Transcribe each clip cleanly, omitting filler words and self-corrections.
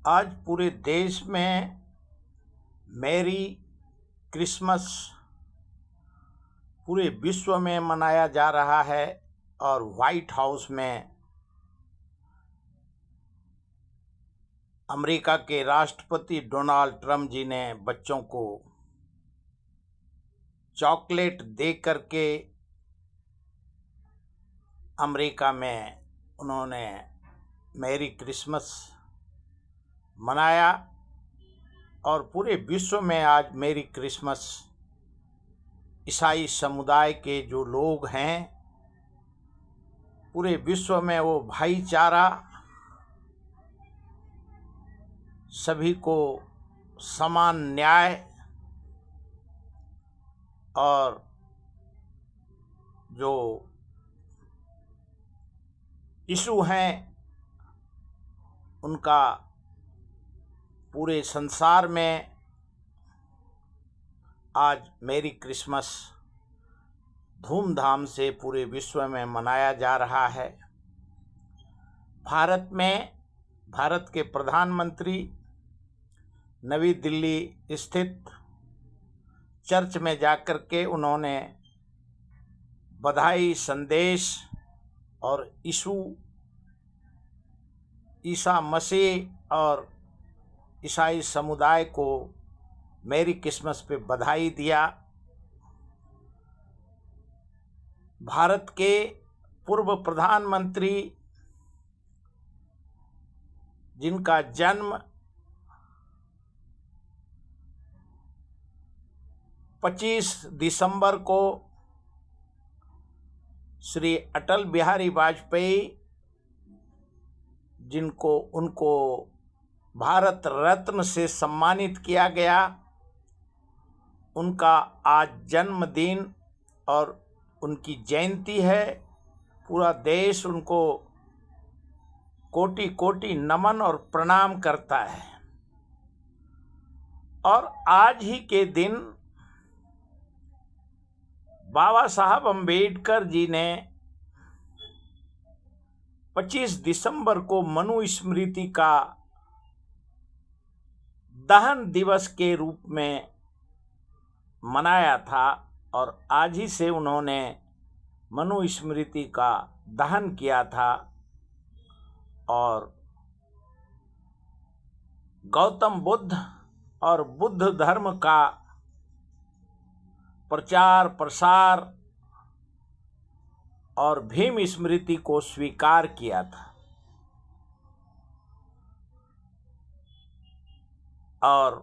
आज पूरे देश में मैरी क्रिसमस पूरे विश्व में मनाया जा रहा है और वाइट हाउस में अमेरिका के राष्ट्रपति डोनाल्ड ट्रंप जी ने बच्चों को चॉकलेट दे करके अमेरिका में उन्होंने मैरी क्रिसमस मनाया और पूरे विश्व में आज मैरी क्रिसमस ईसाई समुदाय के जो लोग हैं पूरे विश्व में वो भाईचारा सभी को समान न्याय और जो यीशु हैं उनका पूरे संसार में आज मैरी क्रिसमस धूमधाम से पूरे विश्व में मनाया जा रहा है। भारत के प्रधानमंत्री नई दिल्ली स्थित चर्च में जाकर के उन्होंने बधाई संदेश और ईसा मसीह और ईसाई समुदाय को मैरी क्रिसमस पे बधाई दिया। भारत के पूर्व प्रधानमंत्री जिनका जन्म 25 दिसंबर को श्री अटल बिहारी वाजपेयी उनको भारत रत्न से सम्मानित किया गया, उनका आज जन्मदिन और उनकी जयंती है। पूरा देश उनको कोटि कोटि नमन और प्रणाम करता है। और आज ही के दिन बाबा साहब अम्बेडकर जी ने 25 दिसंबर को मनुस्मृति का दहन दिवस के रूप में मनाया था और आज ही से उन्होंने मनुस्मृति का दहन किया था और गौतम बुद्ध और बुद्ध धर्म का प्रचार प्रसार और भीम स्मृति को स्वीकार किया था। और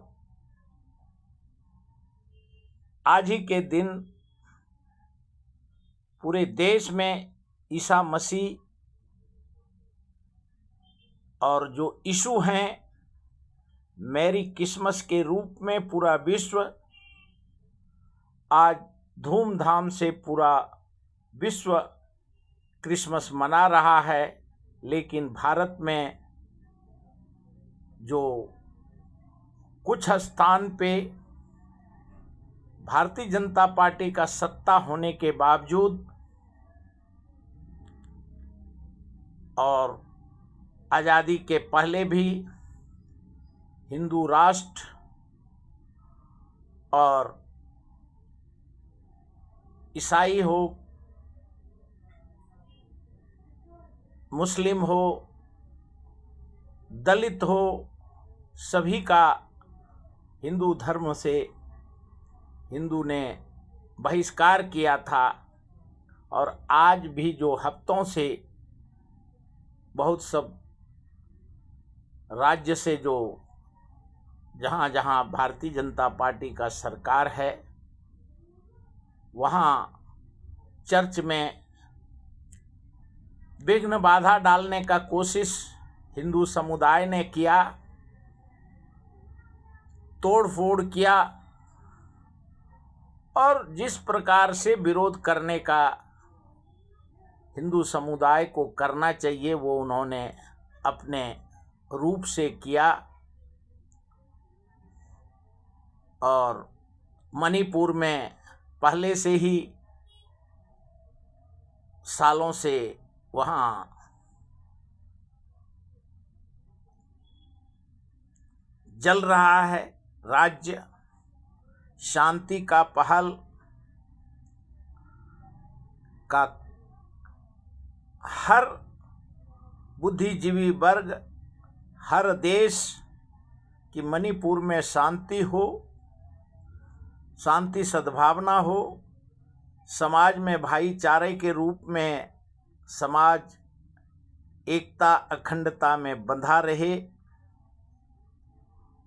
आज ही के दिन पूरे देश में ईसा मसीह और जो यीशु हैं मैरी क्रिसमस के रूप में पूरा विश्व आज धूमधाम से पूरा विश्व क्रिसमस मना रहा है। लेकिन भारत में जो कुछ स्थान पे भारतीय जनता पार्टी का सत्ता होने के बावजूद और आज़ादी के पहले भी हिंदू राष्ट्र और ईसाई हो मुस्लिम हो दलित हो सभी का हिंदू धर्म से हिंदू ने बहिष्कार किया था। और आज भी जो हफ्तों से बहुत सब राज्य से जो जहाँ जहाँ भारतीय जनता पार्टी का सरकार है वहाँ चर्च में विघ्न बाधा डालने का कोशिश हिंदू समुदाय ने किया, तोड़फोड़ किया और जिस प्रकार से विरोध करने का हिंदू समुदाय को करना चाहिए वो उन्होंने अपने रूप से किया। और मणिपुर में पहले से ही सालों से वहाँ जल रहा है राज्य, शांति का पहल का हर बुद्धिजीवी वर्ग, हर देश कि मणिपुर में शांति हो, शांति सद्भावना हो, समाज में भाईचारे के रूप में समाज एकता अखंडता में बंधा रहे।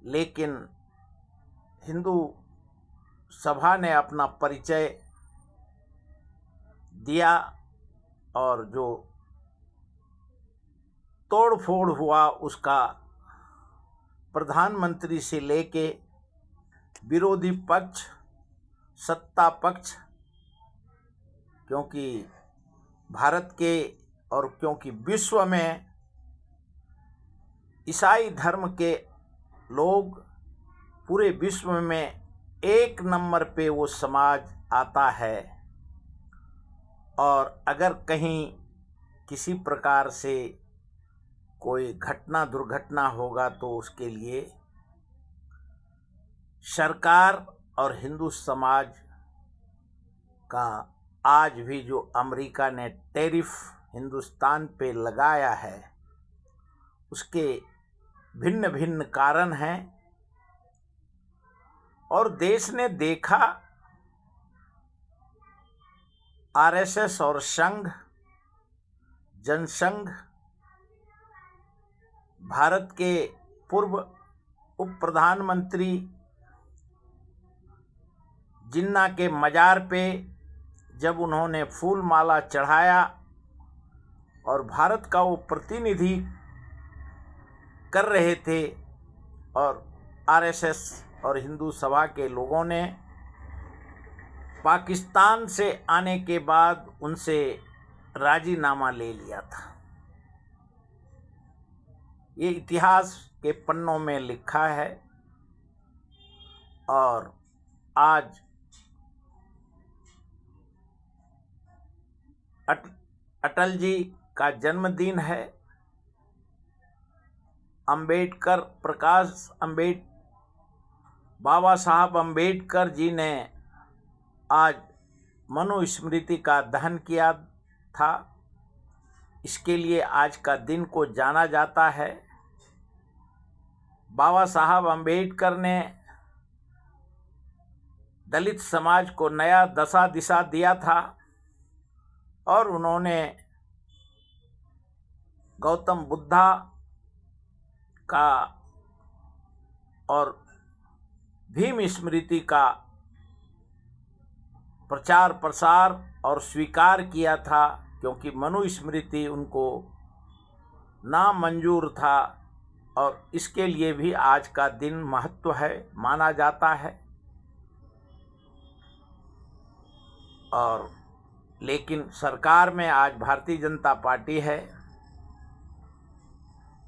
लेकिन हिंदू सभा ने अपना परिचय दिया और जो तोड़ फोड़ हुआ उसका प्रधानमंत्री से लेके विरोधी पक्ष, सत्ता पक्ष, क्योंकि भारत के और क्योंकि विश्व में ईसाई धर्म के लोग पूरे विश्व में एक नंबर पे वो समाज आता है। और अगर कहीं किसी प्रकार से कोई घटना दुर्घटना होगा तो उसके लिए सरकार और हिंदू समाज का आज भी जो अमेरिका ने टैरिफ हिंदुस्तान पे लगाया है उसके भिन्न भिन्न कारण हैं। और देश ने देखा आरएसएस और संघ जनसंघ भारत के पूर्व उप प्रधानमंत्री जिन्ना के मजार पे जब उन्होंने फूल माला चढ़ाया और भारत का वो प्रतिनिधि कर रहे थे, और आरएसएस और हिंदू सभा के लोगों ने पाकिस्तान से आने के बाद उनसे राजीनामा ले लिया था। ये इतिहास के पन्नों में लिखा है। और आज अटल जी का जन्मदिन है। अंबेडकर, बाबा साहब अंबेडकर जी ने आज मनुस्मृति का दहन किया था। इसके लिए आज का दिन को जाना जाता है। बाबा साहब अंबेडकर ने दलित समाज को नया दशा दिशा दिया था और उन्होंने गौतम बुद्धा का और भीम स्मृति का प्रचार प्रसार और स्वीकार किया था, क्योंकि मनुस्मृति उनको नामंजूर था। और इसके लिए भी आज का दिन महत्व है, माना जाता है। और लेकिन सरकार में आज भारतीय जनता पार्टी है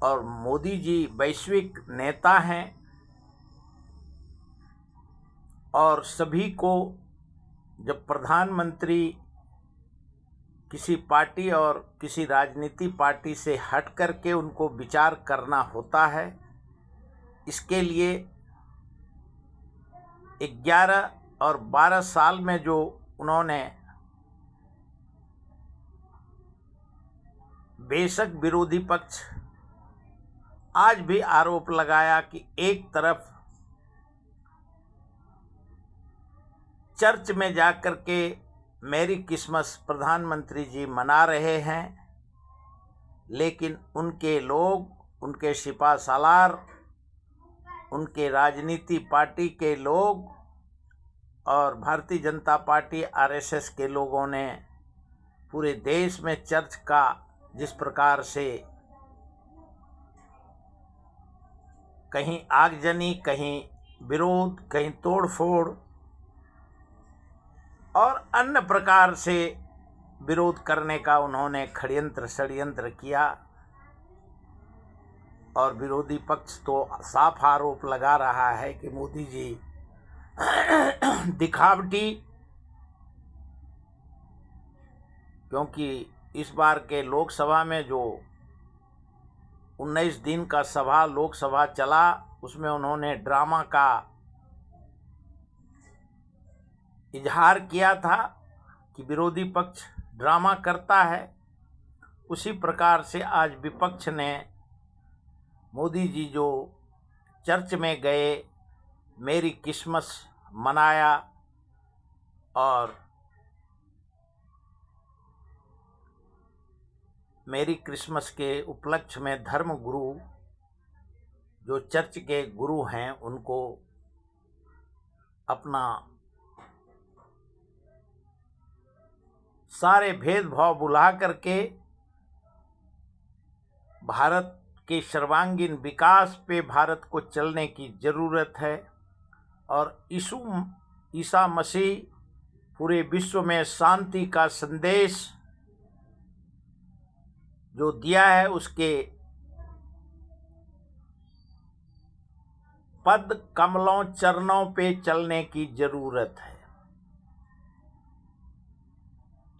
और मोदी जी वैश्विक नेता हैं और सभी को जब प्रधानमंत्री किसी पार्टी और किसी राजनीति पार्टी से हट करके उनको विचार करना होता है, इसके लिए 11 और 12 साल में जो उन्होंने बेशक विरोधी पक्ष आज भी आरोप लगाया कि एक तरफ चर्च में जाकर के मैरी क्रिसमस प्रधानमंत्री जी मना रहे हैं, लेकिन उनके लोग, उनके सिपा सालार, उनके राजनीति पार्टी के लोग और भारतीय जनता पार्टी आरएसएस के लोगों ने पूरे देश में चर्च का जिस प्रकार से कहीं आगजनी, कहीं विरोध, कहीं तोड़फोड़ और अन्य प्रकार से विरोध करने का उन्होंने षड्यंत्र किया। और विरोधी पक्ष तो साफ आरोप लगा रहा है कि मोदी जी दिखावटी, क्योंकि इस बार के लोकसभा में जो 19 दिन का लोकसभा चला उसमें उन्होंने ड्रामा का इजहार किया था कि विरोधी पक्ष ड्रामा करता है। उसी प्रकार से आज विपक्ष ने मोदी जी जो चर्च में गए, मेरी क्रिसमस मनाया और मेरी क्रिसमस के उपलक्ष्य में धर्म गुरु जो चर्च के गुरु हैं उनको अपना सारे भेदभाव भुला करके भारत के सर्वांगीण विकास पे भारत को चलने की ज़रूरत है। और ईसा मसीह पूरे विश्व में शांति का संदेश जो दिया है उसके पद कमलों चरणों पे चलने की ज़रूरत है।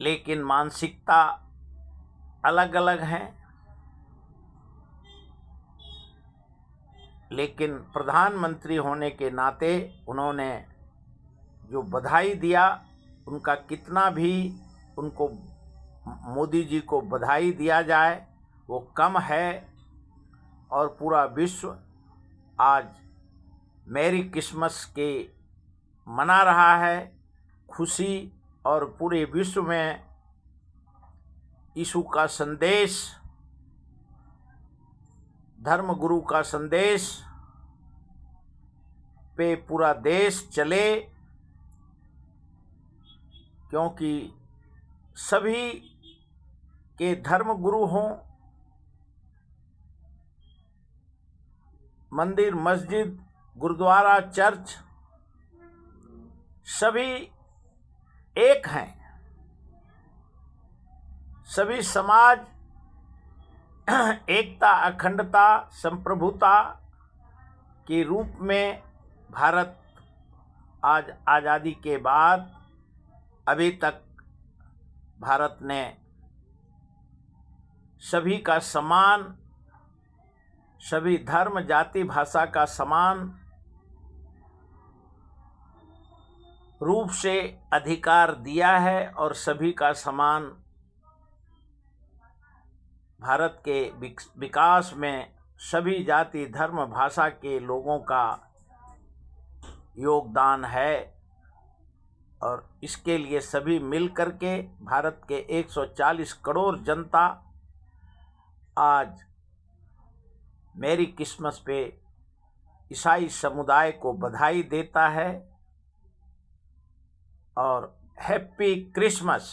लेकिन मानसिकता अलग अलग है। लेकिन प्रधानमंत्री होने के नाते उन्होंने जो बधाई दिया, उनका कितना भी उनको मोदी जी को बधाई दिया जाए वो कम है। और पूरा विश्व आज मैरी क्रिसमस के मना रहा है, खुशी, और पूरे विश्व में यीशु का संदेश, धर्म गुरु का संदेश पे पूरा देश चले, क्योंकि सभी के धर्म गुरु हों, मंदिर, मस्जिद, गुरुद्वारा, चर्च सभी एक हैं। सभी समाज एकता, अखंडता, संप्रभुता के रूप में भारत आज आज़ादी के बाद अभी तक भारत ने सभी का समान, सभी धर्म, जाति, भाषा का समान रूप से अधिकार दिया है। और सभी का समान भारत के विकास में सभी जाति, धर्म, भाषा के लोगों का योगदान है। और इसके लिए सभी मिल करके भारत के 140 करोड़ जनता आज मैरी क्रिसमस पे ईसाई समुदाय को बधाई देता है और हैप्पी क्रिसमस।